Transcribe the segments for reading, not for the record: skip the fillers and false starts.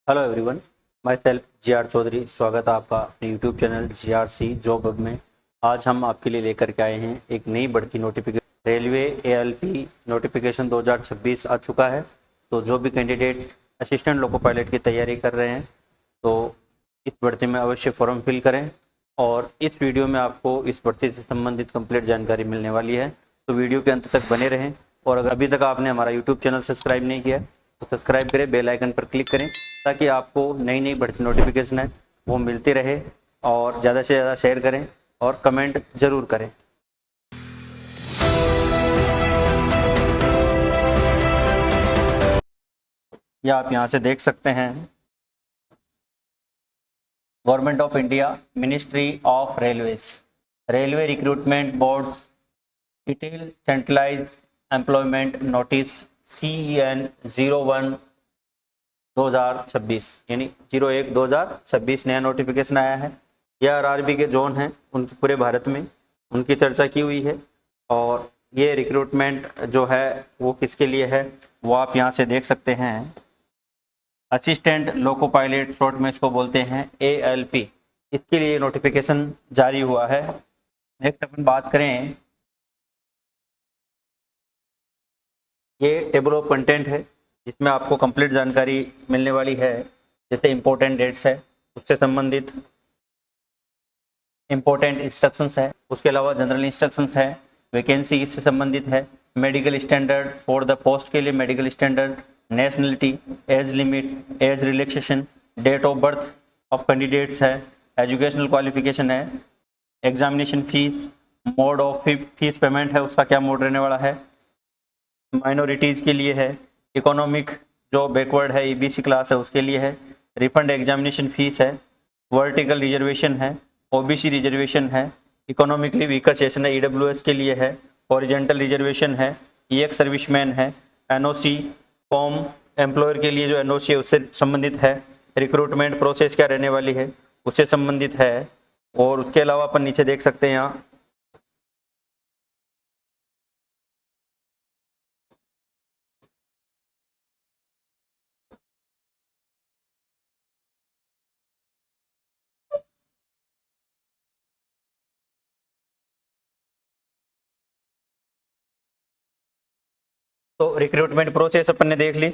Hello everyone, myself G R. Chaudhary. स्वागत है आपका अपने YouTube channel GRC job hub में। आज हम आपके लिए लेकर के आए हैं एक नई बढ़ती नोटिफिकेशन। रेलवे ALP नोटिफिकेशन 2026 आ चुका है। तो जो भी कैंडिडेट असिस्टेंट लोको पायलट की तैयारी कर रहे हैं तो इस भर्ती में अवश्य फॉर्म फिल करें। और इस वीडियो में आपको इस भर्ती से संबंधित कंप्लीट जानकारी मिलने वाली है, तो वीडियो के अंत तक बने रहें। और अगर अभी तक आपने हमारा यूट्यूब चैनल सब्सक्राइब नहीं किया तो सब्सक्राइब करें, बेल आइकन पर क्लिक करें ताकि आपको नई नई भर्ती नोटिफिकेशन है वो मिलती रहे। और ज़्यादा से ज़्यादा शेयर करें और कमेंट ज़रूर करें। या आप यहाँ से देख सकते हैं, government of India, ministry of railways, railway recruitment boards detail centralise employment notice CEN 01 2026 यानी 01/2026 नया नोटिफिकेशन आया है। यह RRB के जोन हैं उनकी पूरे भारत में, उनकी चर्चा की हुई है। और ये रिक्रूटमेंट जो है वो किसके लिए है वो आप यहाँ से देख सकते हैं। असिस्टेंट लोको पायलट, शॉर्ट में इसको बोलते हैं ALP, इसके लिए नोटिफिकेशन जारी हुआ है। नेक्स्ट अपन बात करें, ये टेबल ऑफ कंटेंट है जिसमें आपको कंप्लीट जानकारी मिलने वाली है। जैसे इंपॉर्टेंट डेट्स है, उससे संबंधित इंपॉर्टेंट इंस्ट्रक्शंस है, उसके अलावा जनरल इंस्ट्रक्शंस है, वैकेंसी इससे संबंधित है, medical standard for the post के लिए medical standard, nationality, age limit, age relaxation, date of birth of candidates है, एजुकेशनल क्वालिफिकेशन है, examination fees, mode of fees payment है उसका क्या मोड रहने वाला है, माइनॉरिटीज़ के लिए है, इकोनॉमिक जो बैकवर्ड है EBC क्लास है उसके लिए है, रिफंड एग्जामिनेशन फीस है, वर्टिकल रिजर्वेशन है, OBC रिजर्वेशन है, इकोनॉमिकली वीकर सेशन है EWS के लिए है, हॉरिजॉन्टल रिजर्वेशन है, EX सर्विसमैन है, NOC फॉर्म एम्प्लॉयर के लिए जो NOC है उससे संबंधित है, रिक्रूटमेंट प्रोसेस क्या रहने वाली है उससे संबंधित है। और उसके अलावा अपन नीचे देख सकते हैं यहाँ तो रिक्रूटमेंट प्रोसेस अपन ने देख ली।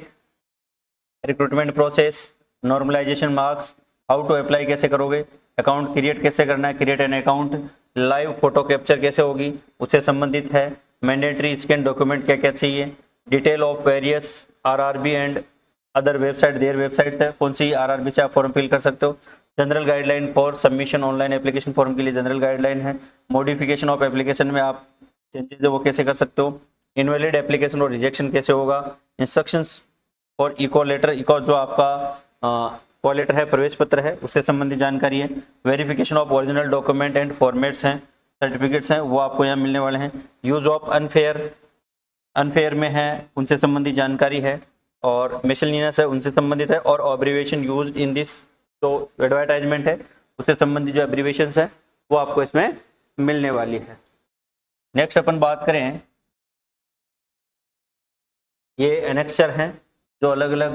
Recruitment process, normalization marks, how to apply कैसे करोगे, अकाउंट क्रिएट कैसे करना है, create an account, live photo capture कैसे होगी उससे संबंधित है, मैंडेटरी स्कैन डॉक्यूमेंट क्या क्या चाहिए, detail of various RRB and other website, there websites है, कौन सी RRB से आप फॉर्म फिल कर सकते हो, general guideline for submission online application form के लिए जनरल गाइडलाइन है, मॉडिफिकेशन ऑफ एप्लीकेशन में आप चेंजेस वो कैसे कर सकते हो, इनवैलिड एप्लीकेशन और रिजेक्शन कैसे होगा, इंस्ट्रक्शंस और इको लेटर, इको जो आपका कॉल लेटर है, प्रवेश पत्र है, उससे संबंधित जानकारी है, verification of original document and formats हैं, सर्टिफिकेट्स हैं वो आपको यहाँ मिलने वाले हैं, यूज ऑफ अनफेयर में है उनसे संबंधित जानकारी है, और मिसलिनियस है उनसे संबंधित है, और ऑब्रिवेशन यूज इन दिस जो एडवर्टाइजमेंट है उससे संबंधित जो एब्रीवेशन है वो आपको इसमें मिलने वाली है। नेक्स्ट अपन बात करें, ये एनेक्चर हैं जो अलग अलग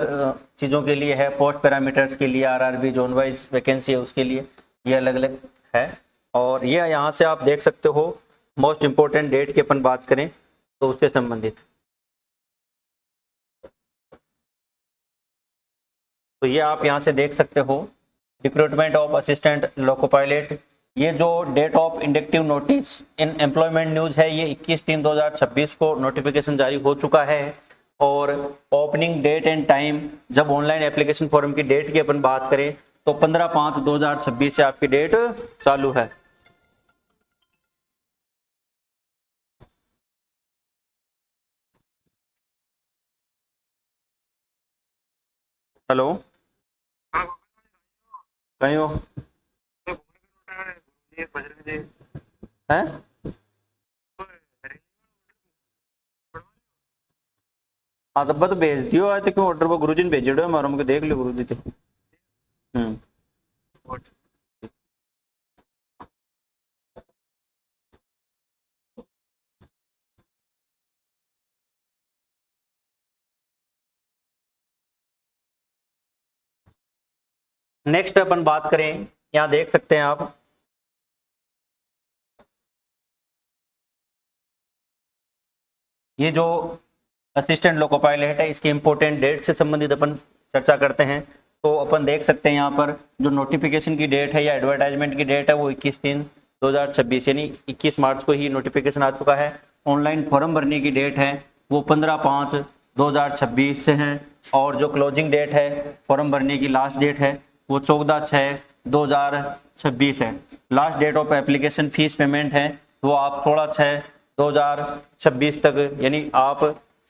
चीज़ों के लिए है, पोस्ट पैरामीटर्स के लिए, RRB जोन वाइज वैकेंसी है उसके लिए ये अलग अलग है। और ये यहाँ से आप देख सकते हो, मोस्ट इम्पोर्टेंट डेट की अपन बात करें तो उससे संबंधित, तो ये आप यहाँ से देख सकते हो, recruitment of assistant loco pilot, ये जो date of inductive notice in employment news है ये 21/3/2026 को नोटिफिकेशन जारी हो चुका है। और ओपनिंग डेट एंड टाइम, जब ऑनलाइन एप्लीकेशन फॉर्म की डेट की अपन बात करें तो 15/5/2026 से आपकी डेट चालू है। हेलो, कहीं हो हैं? हाँ तो भेज दियो आज, तो क्यों ऑर्डर पर गुरुजी ने भेजे मारो मुझे देख लो गुरुजी थे। नेक्स्ट अपन बात करें, यहाँ देख सकते हैं आप, ये जो असिस्टेंट लोको पायलट है इसके इंपॉर्टेंट डेट से संबंधित अपन चर्चा करते हैं। तो अपन देख सकते हैं यहाँ पर जो नोटिफिकेशन की डेट है या एडवर्टाइजमेंट की डेट है वो 21/3/2026 यानी 21 मार्च को ही नोटिफिकेशन आ चुका है। ऑनलाइन फॉर्म भरने की डेट है वो 15/5/2026 से है, और जो क्लोजिंग डेट है फॉर्म भरने की लास्ट डेट है वो 14/6/2026 है। Last date of application fees payment है वो आप 16/6/2026 तक, यानी आप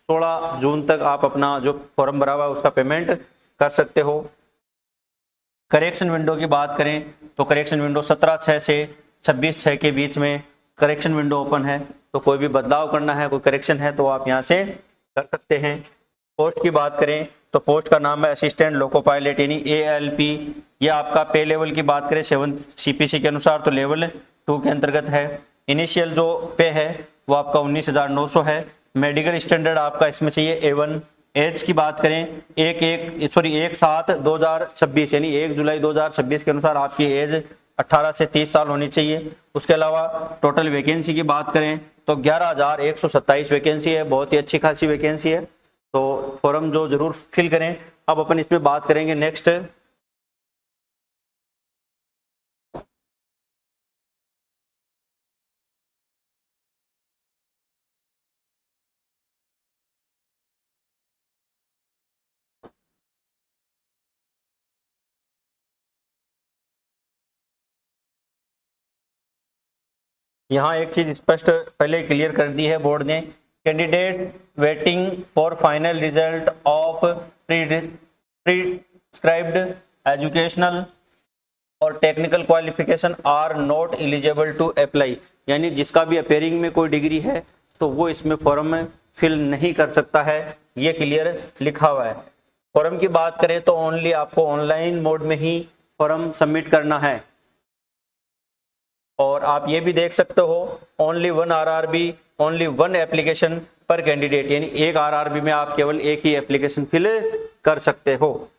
16 जून तक आप अपना जो फॉर्म भरा हुआ है उसका पेमेंट कर सकते हो। करेक्शन विंडो की बात करें तो करेक्शन विंडो 17/6 से 26/6 के बीच में करेक्शन विंडो ओपन है, तो कोई भी बदलाव करना है, कोई करेक्शन है तो आप यहाँ से कर सकते हैं। पोस्ट की बात करें तो पोस्ट का नाम है असिस्टेंट लोको पायलट यानी ALP। ये आपका पे लेवल की बात करें 7 CPC के अनुसार तो लेवल 2 के अंतर्गत है। इनिशियल जो पे है वो आपका 19,900 है। मेडिकल स्टैंडर्ड आपका इसमें चाहिए A1। एज की बात करें 1/7/2026 यानी 1 जुलाई 2026 के अनुसार आपकी एज 18 से 30 साल होनी चाहिए। उसके अलावा टोटल वैकेंसी की बात करें तो 11,127 वैकेंसी है, बहुत ही अच्छी खासी वैकेंसी है, तो फॉर्म जो जरूर फिल करें। अब अपन इसमें बात करेंगे नेक्स्ट, यहाँ एक चीज स्पष्ट पहले क्लियर कर दी है बोर्ड ने, candidate waiting for final result of prescribed educational और technical qualification are not eligible to apply, यानी जिसका भी अपेयरिंग में कोई डिग्री है तो वो इसमें फॉर्म में फिल नहीं कर सकता है, ये क्लियर लिखा हुआ है। फॉर्म की बात करें तो ओनली आपको ऑनलाइन मोड में ही फॉर्म सबमिट करना है, और आप ये भी देख सकते हो ओनली 1 RRB ओनली 1 एप्लीकेशन पर कैंडिडेट, यानी एक RRB में आप केवल एक ही एप्लीकेशन फिल कर सकते हो।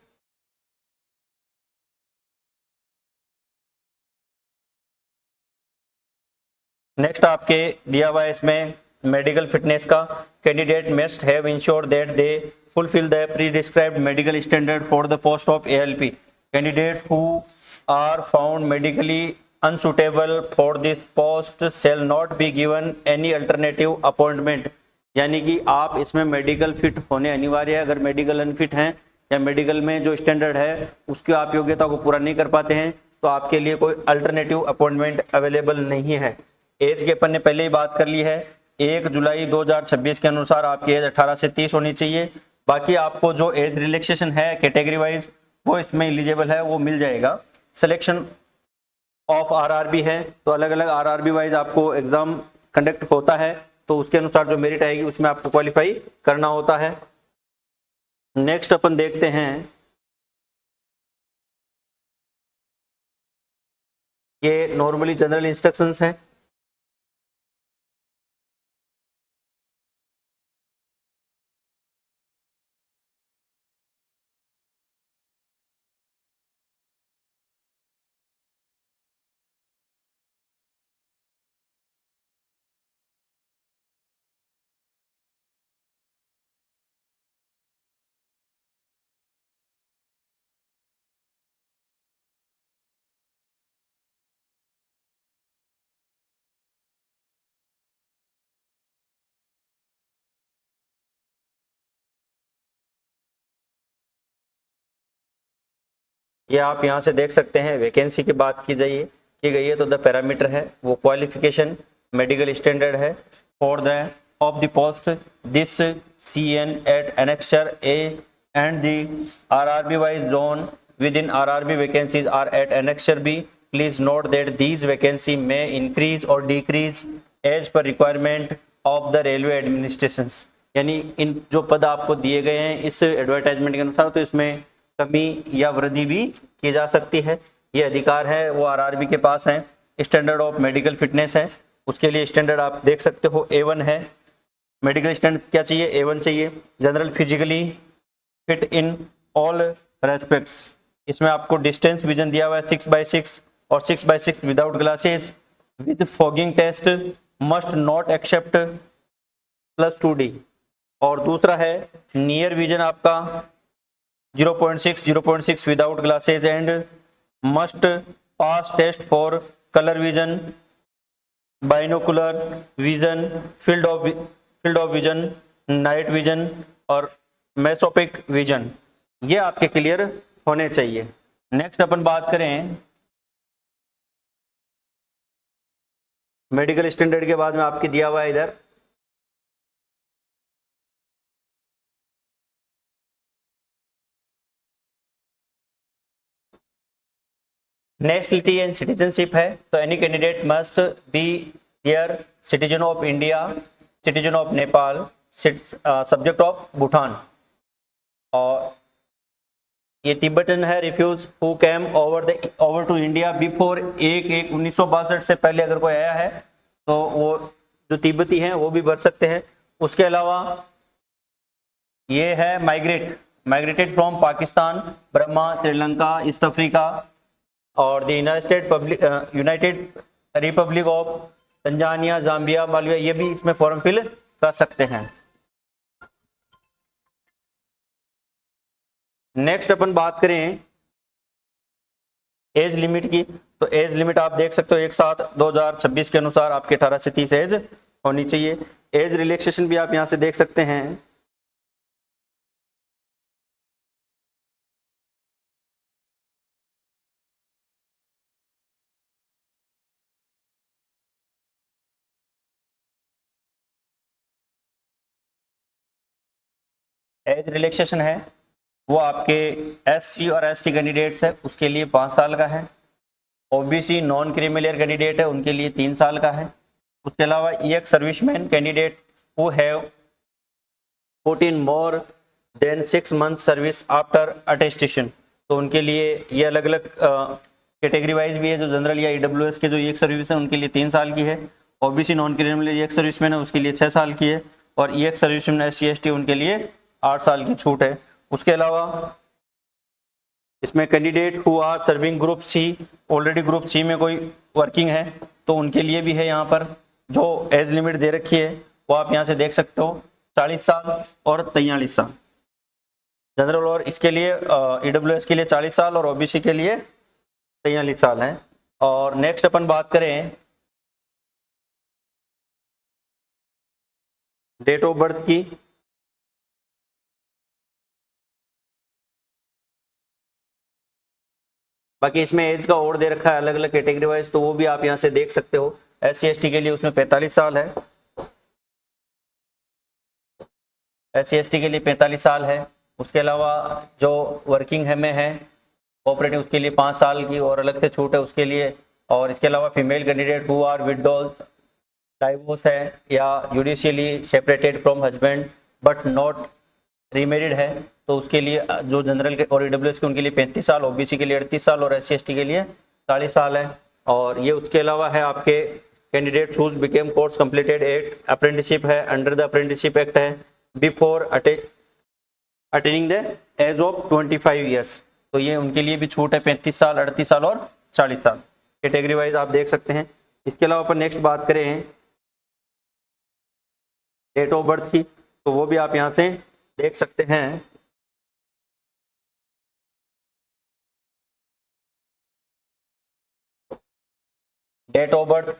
नेक्स्ट आपके दिया हुआ है इसमें मेडिकल फिटनेस का, candidate must have ensure that they fulfil the pre described medical standard for the post of ALP। Candidate who are found medically unsuitable for this post shall not be given any alternative appointment, यानी कि आप इसमें medical fit होने अनिवार्य है। अगर medical unfit हैं या मेडिकल में जो स्टैंडर्ड है उसकी आप योग्यता को पूरा नहीं कर पाते हैं तो आपके लिए कोई अल्टरनेटिव अपॉइंटमेंट अवेलेबल नहीं है। एज के अपन ने पहले ही बात कर ली है, 1 जुलाई 2026 के अनुसार आपकी एज 18 से 30 होनी चाहिए। बाकी आपको जो एज रिलैक्सेशन है कैटेगरी वाइज वो इसमें एलिजिबल है, वो मिल जाएगा। सिलेक्शन ऑफ RRB है तो अलग अलग RRB वाइज आपको एग्जाम कंडक्ट होता है, तो उसके अनुसार जो मेरिट आएगी उसमें आपको क्वालिफाई करना होता है। नेक्स्ट अपन देखते हैं, ये नॉर्मली जनरल इंस्ट्रक्शंस हैं। ये आप यहाँ से देख सकते हैं, वैकेंसी की बात की गई है तो द पैरामीटर है वो क्वालिफिकेशन मेडिकल स्टैंडर्ड है for the of the post this CN at annexure A and the RRB wise zone within RRB vacancies are at annexure B. Please note that these vacancy may increase or decrease as per requirement of the railway administrations, यानी इन जो पद आपको दिए गए हैं इस advertisement के अनुसार तो इसमें कमी या वृद्धि भी की जा सकती है। ये अधिकार है वो RRB के पास है। स्टैंडर्ड ऑफ मेडिकल फिटनेस है, उसके लिए स्टैंडर्ड आप देख सकते हो A1 है। मेडिकल स्टैंडर्ड क्या चाहिए? A1 चाहिए। General physically fit in all respects, इसमें आपको डिस्टेंस विजन दिया हुआ है 6x6 और 6x6 without glasses with fogging test must not except +2D। और दूसरा है नियर विजन आपका 0.6 without glasses and must pass test for colour vision, binocular vision, field of vision, night vision और mesopic vision. ये आपके clear होने चाहिए। Next अपन बात करें मेडिकल स्टैंडर्ड के बाद में आपके दिया हुआ है इधर नेशनलिटी एंड सिटीजनशिप है। तो any candidate must be here citizen of India, citizen of Nepal, subject of Bhutan. और ये तिब्बतन है refugee who came over to India before 1/1/1962 से पहले अगर कोई आया है तो वो जो तिब्बती हैं वो भी भर सकते हैं। उसके अलावा ये है migrated from Pakistan, Burma, Sri Lanka, East Africa और the United Republic of Tanzania, Zambia, Malawi, ये भी इसमें फॉर्म फिल कर सकते हैं। नेक्स्ट अपन बात करें एज लिमिट की। तो एज लिमिट आप देख सकते हो 1/7/2026 के अनुसार आपके 18 से 30 एज होनी चाहिए। एज रिलैक्सेशन भी आप यहां से देख सकते हैं। एज रिलैक्सेशन है वो आपके SC और ST कैंडिडेट्स है उसके लिए 5 साल का है। OBC नॉन क्रीमिलियर कैंडिडेट है उनके लिए 3 साल का है। उसके अलावा एक serviceman candidate who have 14 more than 6 month service after attestation, तो उनके लिए ये अलग अलग कैटेगरी वाइज भी है। जो जनरल या EWS के जो एक सर्विस है उनके लिए 3 साल की है। OBC नॉन क्रीमिलियर एक सर्विसमैन है उसके लिए 6 साल की है। और एक सर्विसमैन SC ST उनके लिए 8 साल की छूट है। उसके अलावा इसमें candidate who are serving group C, already group C में कोई वर्किंग है तो उनके लिए भी है यहाँ पर जो एज लिमिट दे रखी है वो आप यहाँ से देख सकते हो 40 साल और 43 साल जनरल। और इसके लिए EWS के लिए 40 साल और OBC के लिए 43 साल है। और नेक्स्ट अपन बात करें डेट ऑफ बर्थ की। बाकी इसमें एज का और दे रखा है अलग अलग कैटेगरी वाइज, तो वो भी आप यहाँ से देख सकते हो। SC ST के लिए उसमें 45 साल है, SC ST के लिए 45 साल है। उसके अलावा जो वर्किंग है में है ऑपरेटिव उसके लिए 5 साल की और अलग से छूट है उसके लिए। और इसके अलावा female candidate who are widows, divorce है या judicially separated from husband but not remarried है तो उसके लिए जो जनरल के और EWS के उनके लिए 35 साल, OBC के लिए 38 साल और SC ST के लिए 40 साल है। और ये उसके अलावा है आपके candidate whose became course completed at apprenticeship है अंडर द अप्रेंटिसशिप एक्ट है before attaining the age of 25 years, तो ये उनके लिए भी छूट है 35 साल, 38 साल और 40 साल कैटेगरी वाइज आप देख सकते हैं। इसके अलावा अपन नेक्स्ट बात करें डेट ऑफ बर्थ की, तो वो भी आप यहाँ से देख सकते हैं। Date of birth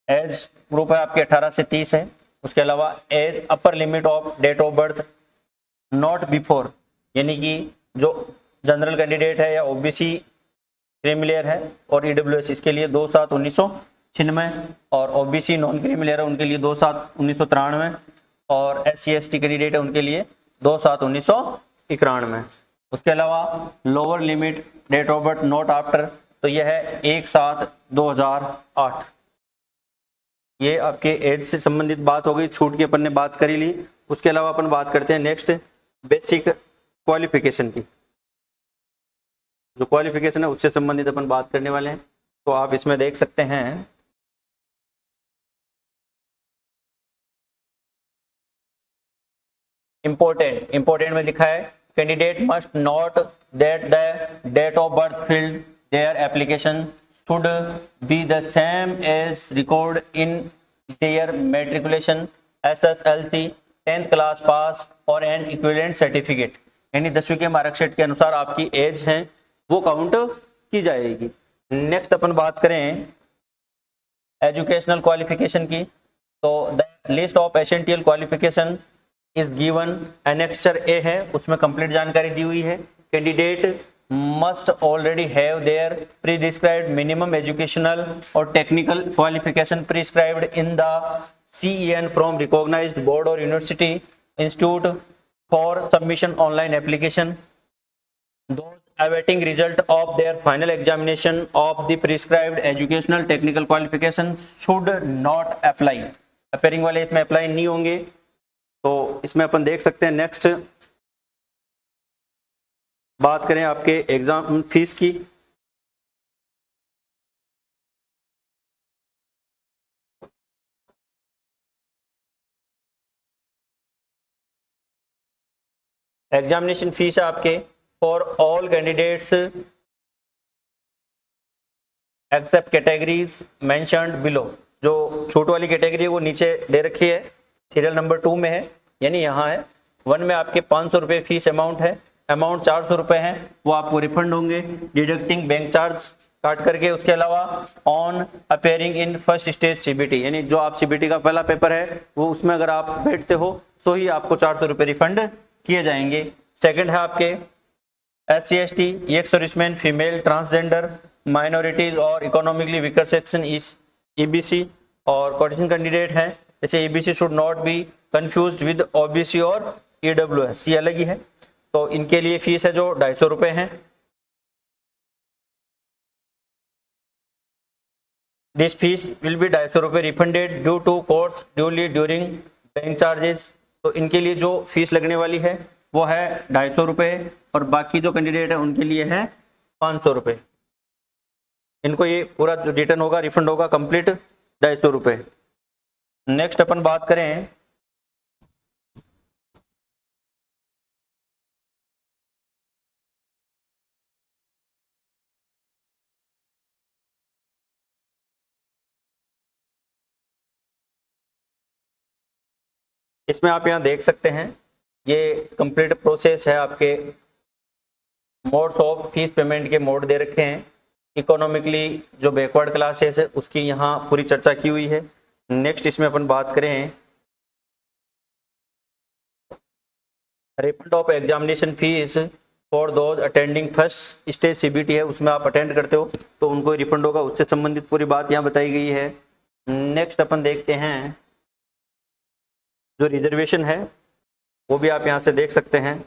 age group है आपके 18 से 30 है। उसके अलावा age upper limit of date of birth not before, यानी कि जो जनरल कैंडिडेट है या OBC क्रीमिलियर है और EWS इसके लिए 2/7/1996 और OBC नॉन क्रीमिलियर है उनके लिए 2/7/1993 और SC ST कैंडिडेट है उनके लिए 2/7/1991। उसके अलावा lower limit date of birth not after, तो यह है 1/7/2008। ये आपके एज से संबंधित बात हो गई, छूट की अपन ने बात करी ली। उसके अलावा अपन बात करते हैं नेक्स्ट बेसिक क्वालिफिकेशन की। जो क्वालिफिकेशन है उससे संबंधित अपन बात करने वाले हैं, तो आप इसमें देख सकते हैं इंपॉर्टेंट में लिखा है candidate must note that the date of birth field their application should be the same as record in their matriculation SSLC 10th class pass और एन इक्विवेलेंट सर्टिफिकेट, यानी 10वीं के मार्कशीट के अनुसार आपकी एज है वो काउंट की जाएगी। नेक्स्ट अपन बात करें एजुकेशनल क्वालिफिकेशन की, तो the list of essential qualification is given, annexure A है उसमें कंप्लीट जानकारी दी हुई है। Candidate must already have their prescribed minimum educational और technical qualification prescribed in the CEN from recognized board or university institute for submission online application. Those awaiting result of their final examination of the prescribed educational technical qualification should not apply. Appearing वाले इसमें apply नहीं होंगे, तो इसमें अपन देख सकते हैं। Next बात करें आपके एग्जाम फीस की, एग्जामिनेशन फीस है आपके for all candidates except categories mentioned below. जो छूट वाली कैटेगरी है वो नीचे दे रखी है, सीरियल नंबर 2 में है, यानी यहाँ है। 1 में आपके 500 रुपये फीस अमाउंट है, अमाउंट 400 रुपये है, वो आपको रिफंड होंगे डिडक्टिंग बैंक चार्ज काट करके। उसके अलावा on appearing in first stage CBT, यानी जो आप CBT का पहला पेपर है वो उसमें अगर आप बैठते हो तो ही आपको 400 रुपये रिफंड किए जाएंगे। सेकंड है आपके SC ST ex serviceman, female, transgender, minorities और इकोनॉमिकली वीकर सेक्शन इस EBC और कोटेशन कैंडिडेट हैं। जैसे EBC should not be confused with OBC और EWS, ये अलग ही है। तो इनके लिए फीस है जो 250 रुपये है। दिस फीस विल बी 250 रुपये refunded due to course duly during bank charges. तो इनके लिए जो फीस लगने वाली है वो है 250 रुपये, और बाकी जो कैंडिडेट है उनके लिए है 500 रुपये। इनको ये पूरा जो रिटर्न होगा रिफंड होगा कंप्लीट 250 रुपये। नेक्स्ट अपन बात करें इसमें, आप यहाँ देख सकते हैं ये कंप्लीट प्रोसेस है। आपके मोड्स ऑफ फीस पेमेंट के मोड दे रखे हैं। इकोनॉमिकली जो बैकवर्ड क्लासेस है उसकी यहाँ पूरी चर्चा की हुई है। नेक्स्ट इसमें अपन बात करें refund of examination fees for those attending first stage CBT है, उसमें आप अटेंड करते हो तो उनको रिफंड होगा, उससे संबंधित पूरी बात यहाँ बताई गई है। नेक्स्ट अपन देखते हैं जो रिजर्वेशन है वो भी आप यहाँ से देख सकते हैं।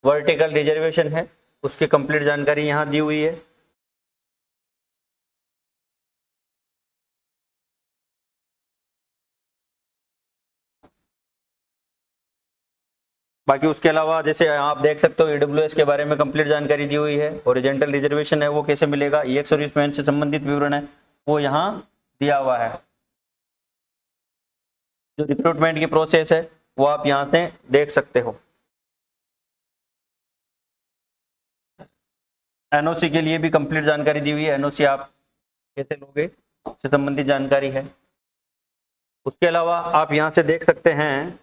वर्टिकल रिजर्वेशन है उसकी कंप्लीट जानकारी यहाँ दी हुई है। बाकी उसके अलावा जैसे आप देख सकते हो EWS के बारे में कंप्लीट जानकारी दी हुई है। हॉरिजॉन्टल रिजर्वेशन है वो कैसे मिलेगा, एक्स सर्विसमैन से संबंधित विवरण है वो यहाँ दिया हुआ है। जो रिक्रूटमेंट की प्रोसेस है वो आप यहाँ से देख सकते हो। NOC के लिए भी कंप्लीट जानकारी दी हुई है, NOC आप कैसे लोगे उससे संबंधित जानकारी है। उसके अलावा आप यहाँ से देख सकते हैं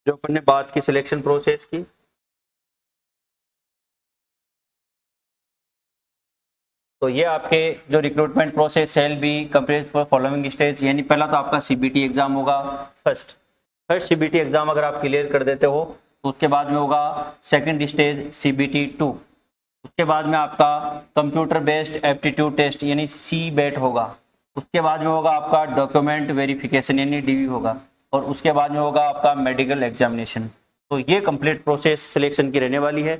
जो अपन ने बात की सिलेक्शन प्रोसेस की, तो ये आपके जो recruitment process shall be complete for following stage, यानी पहला तो आपका CBT एग्जाम होगा। फर्स्ट CBT एग्जाम अगर आप क्लियर कर देते हो तो उसके बाद में होगा सेकंड स्टेज CBT 2। उसके बाद में आपका कंप्यूटर बेस्ड एप्टीट्यूड टेस्ट यानी CBET होगा। उसके बाद में होगा आपका डॉक्यूमेंट वेरिफिकेशन यानी DV होगा, और उसके बाद में होगा आपका मेडिकल एग्जामिनेशन। तो ये कंप्लीट प्रोसेस सिलेक्शन की रहने वाली है।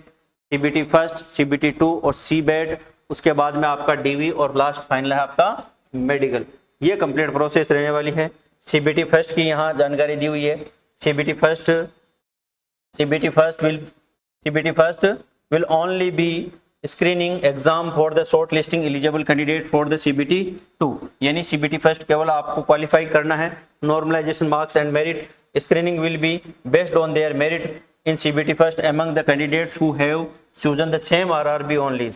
CBT फर्स्ट, CBT 2 और CBET, उसके बाद में आपका DV और लास्ट फाइनल है आपका मेडिकल। ये कंप्लीट प्रोसेस रहने वाली है। CBT फर्स्ट की यहाँ जानकारी दी हुई है। CBT first will only be screening exam for the short listing eligible candidate for the CBT 2, यानी CBT फर्स्ट केवल आपको क्वालिफाई करना है. Normalisation marks and merit screening will be based on their merit in CBT first among the candidates who have chosen the same RRB only.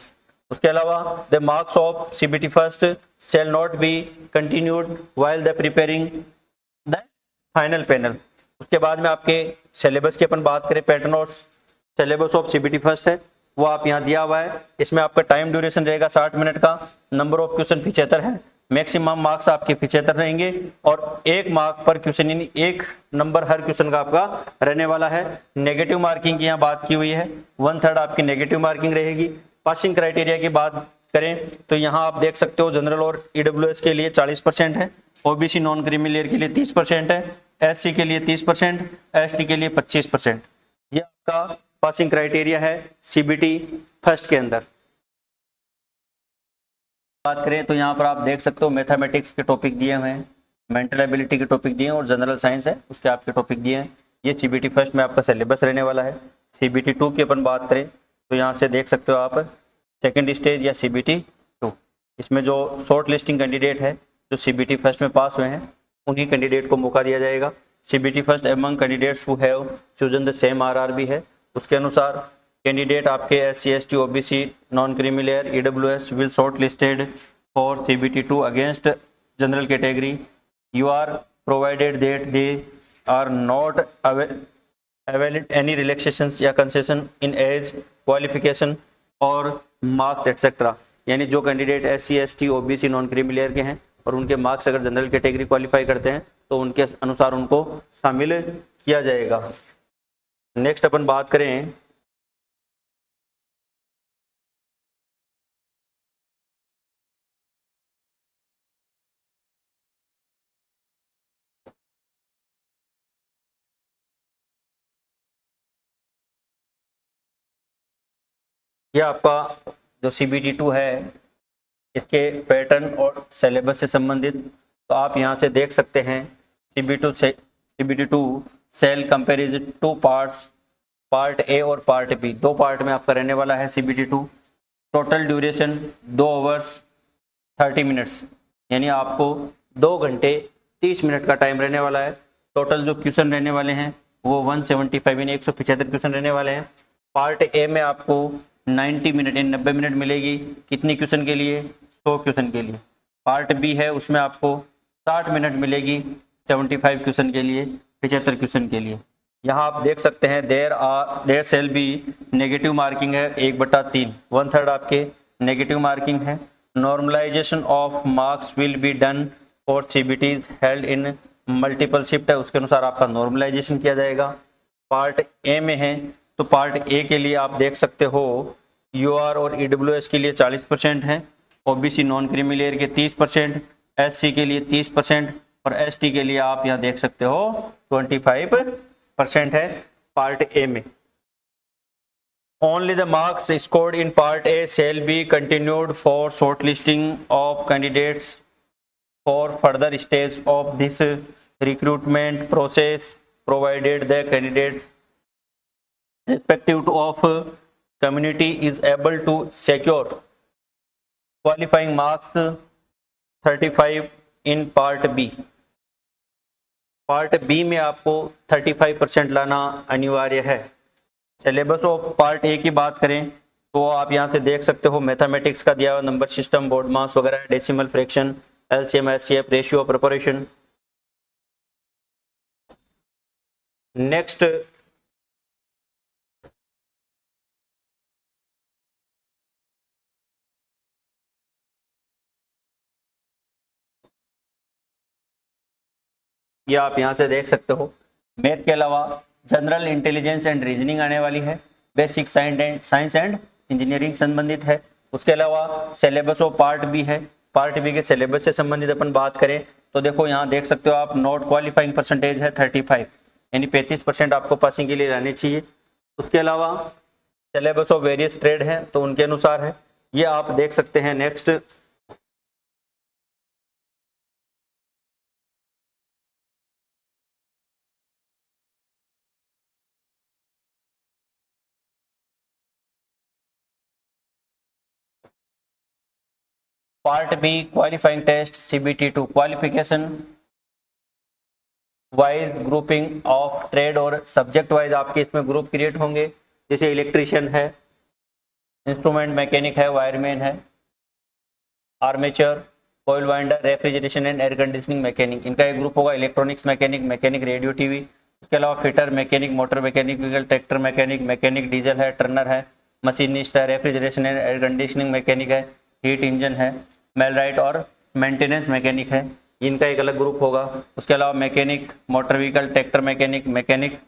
उसके अलावा the marks of CBT first shall not be continued while the preparing the final panel. उसके बाद में आपके syllabus की अपन बात करें, pattern और सिलेबस ऑफ CBT फर्स्ट है वो आप यहाँ दिया हुआ है. इसमें आपका टाइम ड्यूरेशन रहेगा 60 मिनट का. नंबर ऑफ क्वेश्चन 75 है. मैक्सिमम मार्क्स आपके 75 रहेंगे और 1 मार्क पर क्वेश्चन यानी 1 नंबर हर क्वेश्चन का आपका रहने वाला है. नेगेटिव मार्किंग की यहाँ बात की हुई है, 1/3 आपकी नेगेटिव मार्किंग रहेगी. पासिंग क्राइटेरिया की बात करें तो यहाँ आप देख सकते हो जनरल और EWS के लिए 40% है, OBC नॉन क्रीमी लेयर के लिए 30% है, SC के लिए 30%, ST के लिए 25%. ये आपका पासिंग क्राइटेरिया है CBT फर्स्ट के अंदर. बात करें तो यहाँ पर आप देख सकते हो मैथमेटिक्स के टॉपिक दिए हुए हैं, मेंटल एबिलिटी के टॉपिक दिए हैं और जनरल साइंस है उसके आपके टॉपिक दिए हैं. ये CBT फर्स्ट में आपका सिलेबस रहने वाला है. CBT 2 की अपन बात करें तो यहाँ से देख सकते हो आप सेकेंड स्टेज या CBT 2. इसमें जो शॉर्ट लिस्टिंग कैंडिडेट है जो CBT फर्स्ट में पास हुए हैं उन्हीं कैंडिडेट को मौका दिया जाएगा. CBT first among candidates who have chosen the same RRB है. उसके अनुसार कैंडिडेट आपके SC ST OBC non creamy layer EWS will shortlisted for CBT 2 against general category. You are provided that they are not avail any relaxations या concession in age qualification और marks etcetera. यानी जो candidate SC ST OBC non creamy layer के हैं और उनके marks अगर general category qualify करते हैं तो उनके अनुसार उनको शामिल किया जाएगा. नेक्स्ट अपन बात करें यह आपका जो CBT 2 है इसके पैटर्न और सिलेबस से संबंधित. तो आप यहाँ से देख सकते हैं CBT 2 shall comparison 2 parts, part A और पार्ट B, 2 पार्ट में आपका रहने वाला है CBT 2. Total duration 2 hours 30 minutes यानी आपको 2 घंटे 30 मिनट का टाइम रहने वाला है. टोटल जो क्वेश्चन रहने वाले हैं वो 175 यानी 175 क्वेश्चन रहने वाले हैं. पार्ट A में आपको 90 मिनट यानी 90 मिनट मिलेगी. कितनी क्वेश्चन के लिए? 100 क्वेश्चन के लिए. पार्ट B है उसमें आपको 60 मिनट मिलेगी 75 क्वेश्चन के लिए, 75 क्वेश्चन के लिए. यहाँ आप देख सकते हैं there shall be negative marking है 1/3, 1/3 आपके नेगेटिव मार्किंग है. Normalisation of marks will be done for CBTs held in multiple shift है उसके अनुसार आपका नॉर्मलाइजेशन किया जाएगा. पार्ट A में है तो पार्ट A के लिए आप देख सकते हो UR और EWS के लिए 40% है, OBC नॉन क्रीमी लेयर के 30%, SC के लिए 30% और ST के लिए आप यहाँ देख सकते हो 25% है पार्ट A में. Only the marks scored in part A shall be continued for shortlisting of candidates for further stage of this recruitment process, provided the candidates respective of community is able to secure qualifying marks 35 in part B. Part B में आपको 35% लाना अनिवार्य है. Syllabus of part A की बात करें तो आप यहाँ से देख सकते हो मैथमेटिक्स का दिया हुआ नंबर सिस्टम, बोर्ड मास वगैरह, decimal fraction, LCM HCF, ratio preparation. Next ये आप यहाँ से देख सकते हो मैथ के अलावा जनरल इंटेलिजेंस एंड रीजनिंग आने वाली है. बेसिक साइंस एंड इंजीनियरिंग संबंधित है. उसके अलावा सिलेबस ऑफ पार्ट B है. पार्ट B के सिलेबस से संबंधित अपन बात करें तो देखो यहाँ देख सकते हो आप नॉट क्वालिफाइंग परसेंटेज है 35 यानी 35% आपको पासिंग के लिए लानी चाहिए. उसके अलावा सिलेबस ऑफ वेरियस ट्रेड है तो उनके अनुसार है, ये आप देख सकते हैं. Next part B qualifying test CBT2 qualification wise grouping of trade और सब्जेक्ट वाइज आपके इसमें ग्रुप क्रिएट होंगे, जैसे इलेक्ट्रिशियन है, इंस्ट्रूमेंट मैकेनिक है, वायरमैन है, armature, coil winder, refrigeration and air conditioning mechanic, इनका एक ग्रुप होगा। Electronics mechanic, mechanic radio TV, उसके अलावा fitter mechanic, motor mechanic, tractor mechanic, mechanic diesel है, टर्नर है, मशीनिस्ट है, refrigeration and air conditioning mechanic है, हीट इंजन है, मेलराइट और मेंटेनेंस मैकेनिक है, इनका एक अलग ग्रुप होगा। उसके अलावा mechanic, motor vehicle, tractor mechanic, mechanic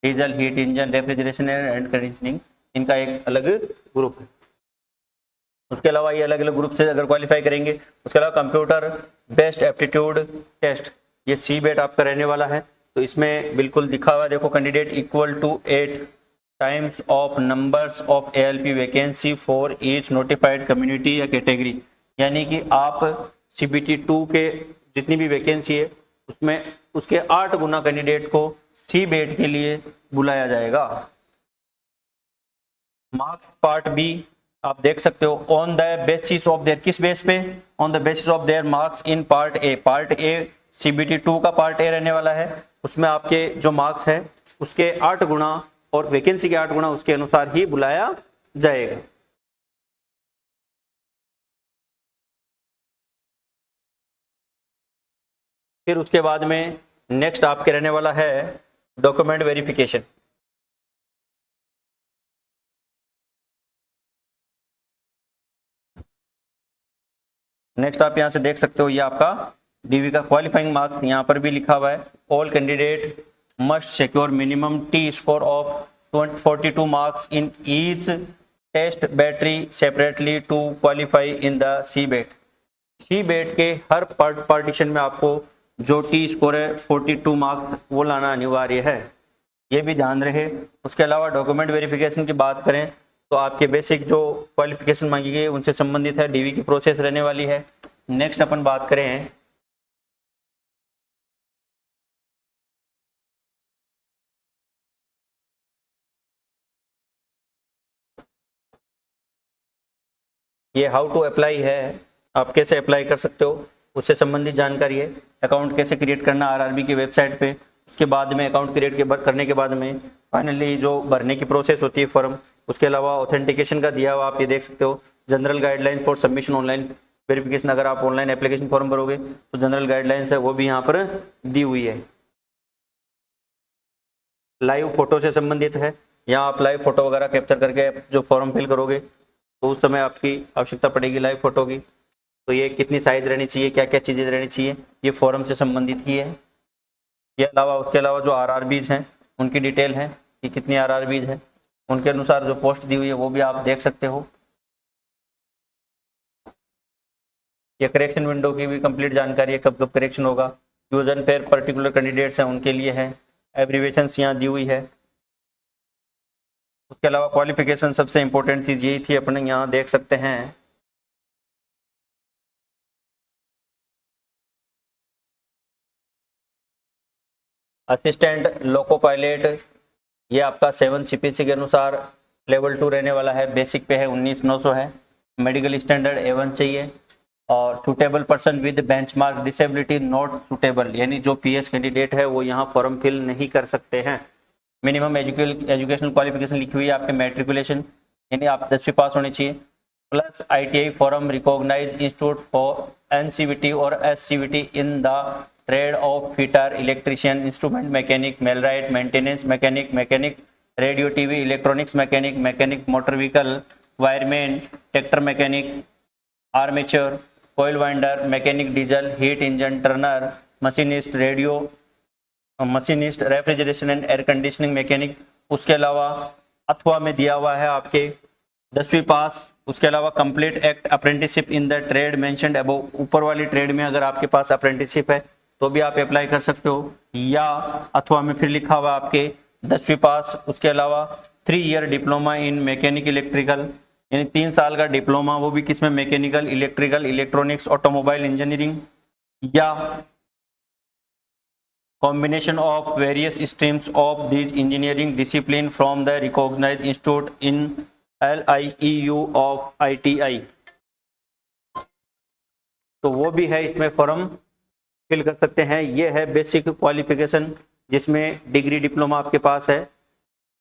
diesel, heat engine, refrigeration and air conditioning, इनका एक अलग ग्रुप है। उसके अलावा ये अलग अलग ग्रुप से अगर क्वालिफाई करेंगे। उसके अलावा कंप्यूटर बेस्ड एप्टीट्यूड टेस्ट, ये CBET आपका रहने वाला है। तो इसमें बिल्कुल दिखा हुआ है, देखो, candidate equal to 8 times of numbers of ALP vacancy for each notified community या कैटेगरी, यानी कि आप CBT2 के जितनी भी वैकेंसी है उसमें उसके 8 गुना कैंडिडेट को CBET के लिए बुलाया जाएगा। मार्क्स पार्ट बी आप देख सकते हो, on the basis of their, किस बेस पे, on the basis of their marks in part A. Part A CBT2 का पार्ट ए रहने वाला है, उसमें आपके जो मार्क्स है उसके 8 गुना और वैकेंसी के 8 गुना उसके अनुसार ही बुलाया जाएगा। फिर उसके बाद में नेक्स्ट आपके रहने वाला है डॉक्यूमेंट वेरिफिकेशन। नेक्स्ट आप यहां से देख सकते हो, ये आपका DV का क्वालिफाइंग मार्क्स यहां पर भी लिखा हुआ है। All candidate must secure minimum T score of 42 marks in each test battery separately to qualify in the CBET। CBET के हर पार्टीशन में आपको जो T स्कोर है 42 मार्क्स वो लाना अनिवार्य है, ये भी ध्यान रहे। उसके अलावा डॉक्यूमेंट वेरिफिकेशन की बात करें तो आपके बेसिक जो क्वालिफिकेशन मांगी गई उनसे संबंधित है, DV की प्रोसेस रहने वाली है। नेक्स्ट अपन बात करें ये हाउ टू अप्लाई है, आप कैसे अप्लाई कर सकते हो उससे संबंधित जानकारी है। अकाउंट कैसे क्रिएट करना RRB की वेबसाइट पे, उसके बाद में अकाउंट क्रिएट करने के बाद में फाइनली जो भरने की प्रोसेस होती है फॉर्म, उसके अलावा ऑथेंटिकेशन का दिया हुआ आप ये देख सकते हो। General guideline for submission online verification, अगर आप ऑनलाइन एप्लीकेशन फॉर्म भरोगे तो जनरल गाइडलाइंस है वो भी यहाँ पर दी हुई है। लाइव फोटो से संबंधित है, यहाँ आप लाइव फोटो वगैरह कैप्चर करके जो फॉर्म फिल करोगे तो उस समय आपकी आवश्यकता पड़ेगी लाइव फोटो की। तो ये कितनी साइज रहनी चाहिए, क्या क्या चीज़ें रहनी चाहिए, ये फॉर्म से संबंधित ही है। ये अलावा उसके अलावा जो RRBs हैं उनकी डिटेल है कि कितनी RRBs है, उनके अनुसार जो पोस्ट दी हुई है वो भी आप देख सकते हो। ये करेक्शन विंडो की भी कंप्लीट जानकारी है, कब कब करेक्शन होगा। Use and fair particular candidates हैं उनके लिए है, एब्रीवेशंस यहाँ दी हुई है। उसके अलावा क्वालिफिकेशन सबसे इंपॉर्टेंट चीज़ यही थी, अपने यहाँ देख सकते हैं। असिस्टेंट लोको पायलट ये आपका 7 CPC के अनुसार लेवल 2 रहने वाला है, बेसिक पे है 19,900 है, मेडिकल स्टैंडर्ड A1 चाहिए और suitable person with benchmark disability not suitable, यानी जो PS कैंडिडेट है वो यहाँ फॉर्म फिल नहीं कर सकते हैं। मिनिमम एजुकेशनल क्वालिफिकेशन लिखी हुई है आपके मैट्रिकुलेशन, यानी आप 10वीं पास होनी चाहिए, plus ITI from recognise institute for NCVT और SCVT in the trade of fitter, electrician, instrument mechanic, millwright, maintenance mechanic, mechanic radio TV, electronics mechanic, mechanic motor vehicle, wireman, tractor mechanic, armature, coil winder, mechanic diesel, heat engine, turner, machinist radio, machinist refrigeration and air conditioning mechanic. उसके अलावा अथवा में दिया हुआ है आपके 10वीं पास। उसके अलावा complete act apprenticeship in the trade mentioned above, ऊपर वाली ट्रेड में अगर आपके पास अप्रेंटिसशिप है तो भी आप अप्लाई कर सकते हो, या अथवा में फिर लिखा हुआ आपके 10वीं पास। उसके अलावा 3 year diploma in mechanic electrical, यानी 3 साल का डिप्लोमा, वो भी किसमें, mechanical, electrical, electronics, automobile engineering, या combination of various streams of these engineering discipline from the recognized institute in LIEU of ITI। तो वो भी है, इसमें फॉर्म फिल कर सकते हैं। ये है बेसिक क्वालिफिकेशन, जिसमें डिग्री डिप्लोमा आपके पास है,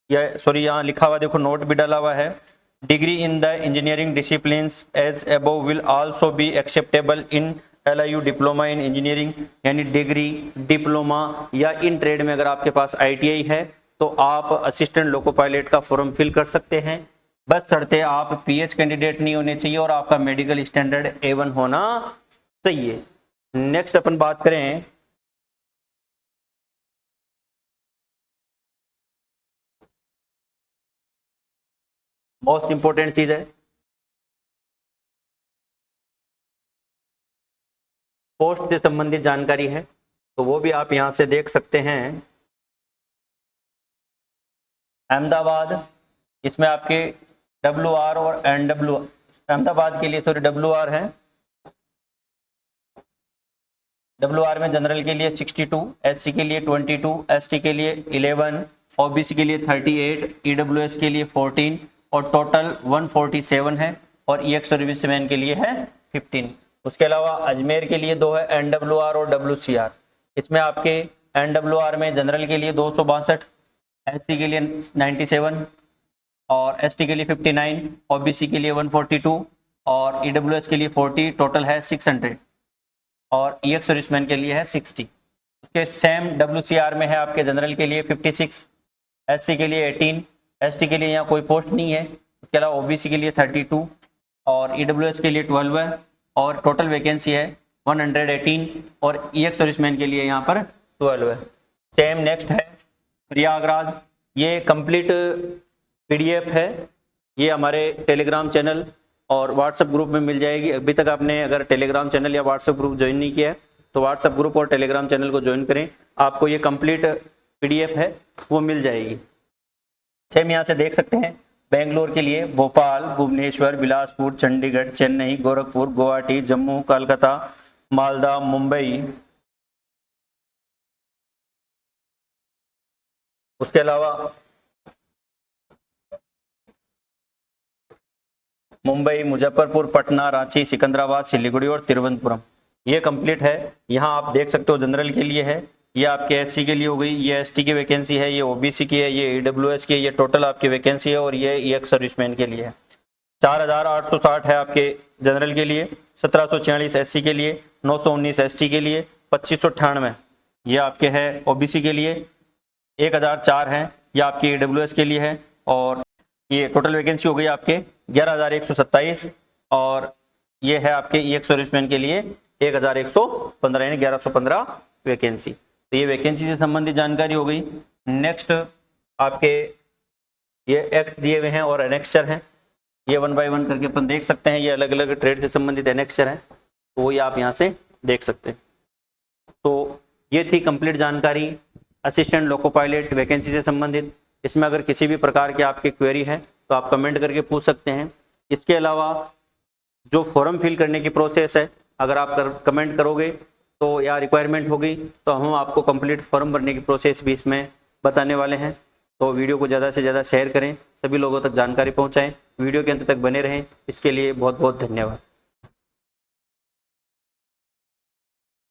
या सॉरी यहाँ लिखा हुआ देखो, नोट भी डाला हुआ है, degree in the engineering disciplines as above will also be acceptable in LIU diploma in engineering, यानी डिग्री डिप्लोमा या इन ट्रेड में अगर आपके पास ITI है तो आप असिस्टेंट लोको पायलट का फॉर्म फिल कर सकते हैं। बस शर्ते आप PH कैंडिडेट नहीं होने चाहिए और आपका मेडिकल स्टैंडर्ड A1 होना चाहिए। नेक्स्ट अपन बात करें मोस्ट इंपॉर्टेंट चीज है पोस्ट से संबंधित जानकारी है, तो वो भी आप यहां से देख सकते हैं। अहमदाबाद, इसमें आपके WR और NW, अहमदाबाद के लिए सॉरी WR है, WR में जनरल के लिए 62, SC के लिए 22, ST के लिए 11, OBC के लिए 38, EWS के लिए 14 और टोटल 147 है, और EX सर्विसमैन के लिए है 15। उसके अलावा अजमेर के लिए 2 है, NWR और WCR। इसमें आपके NWR में जनरल के लिए 262, SC के लिए 97 और ST के लिए 59, OBC के लिए 142 और EWS के लिए 40, टोटल है 600 और EX सर्विसमैन के लिए है 60। उसके सेम WCR में है आपके जनरल के लिए 56, SC के लिए 18, ST के लिए यहाँ कोई पोस्ट नहीं है। उसके अलावा OBC के लिए 32 और EWS के लिए 12 है और टोटल वैकेंसी है 118 और EX सर्विसमैन के लिए यहाँ पर 12 है। सेम नेक्स्ट है प्रयागराज, ये कंप्लीट PDF है, ये हमारे टेलीग्राम चैनल और व्हाट्सएप ग्रुप में मिल जाएगी। अभी तक आपने अगर टेलीग्राम चैनल या व्हाट्सएप ग्रुप ज्वाइन नहीं किया है तो व्हाट्सएप ग्रुप और टेलीग्राम चैनल को ज्वाइन करें, आपको ये कंप्लीट PDF है वो मिल जाएगी। सेम यहाँ से देख सकते हैं बेंगलोर के लिए भोपाल, भुवनेश्वर, बिलासपुर, चंडीगढ़, चेन्नई, गोरखपुर, गुवाहाटी, जम्मू, कोलकाता, मालदा, मुंबई। उसके अलावा मुंबई, मुजफ्फरपुर, पटना, रांची, सिकंदराबाद, सिलीगुड़ी और तिरुवनंतपुरम, ये कंप्लीट है। यहाँ आप देख सकते हो जनरल के लिए है, ये आपके SC के लिए हो गई, ये ST की वैकेंसी है, ये OBC की है, ये EWS की है, ये टोटल आपकी वैकेंसी है और ये EX सर्विसमैन के लिए है। 4860 है आपके जनरल के लिए, 1746 SC के लिए, 919 ST के लिए, 2598 ये आपके है OBC के लिए, 1004 है ये आपके EWS के लिए है और ये टोटल वैकेंसी हो गई आपके 11127 और ये है आपके EX सर्विसमैन के लिए 1115 यानी 1115 वैकेंसी। तो ये वैकेंसी से संबंधित जानकारी हो गई। नेक्स्ट आपके ये एक्ट दिए हुए हैं और एनेक्सचर हैं, ये 1 बाय 1 करके अपन देख सकते हैं। ये अलग अलग ट्रेड से संबंधित एनेक्सचर हैं, तो वो ये आप यहाँ से देख सकते हैं। तो ये थी कंप्लीट जानकारी असिस्टेंट लोको पायलट वैकेंसी से संबंधित। इसमें अगर किसी भी प्रकार की आपकी क्वेरी है तो आप कमेंट करके पूछ सकते हैं। इसके अलावा जो फॉर्म फिल करने की प्रोसेस है, अगर आप कमेंट करोगे तो या रिक्वायरमेंट होगी तो हम आपको कंप्लीट फॉर्म भरने की प्रोसेस भी इसमें बताने वाले हैं। तो वीडियो को ज़्यादा से ज़्यादा शेयर करें, सभी लोगों तक जानकारी पहुंचाएं, वीडियो के अंत तक बने रहें। इसके लिए बहुत बहुत धन्यवाद।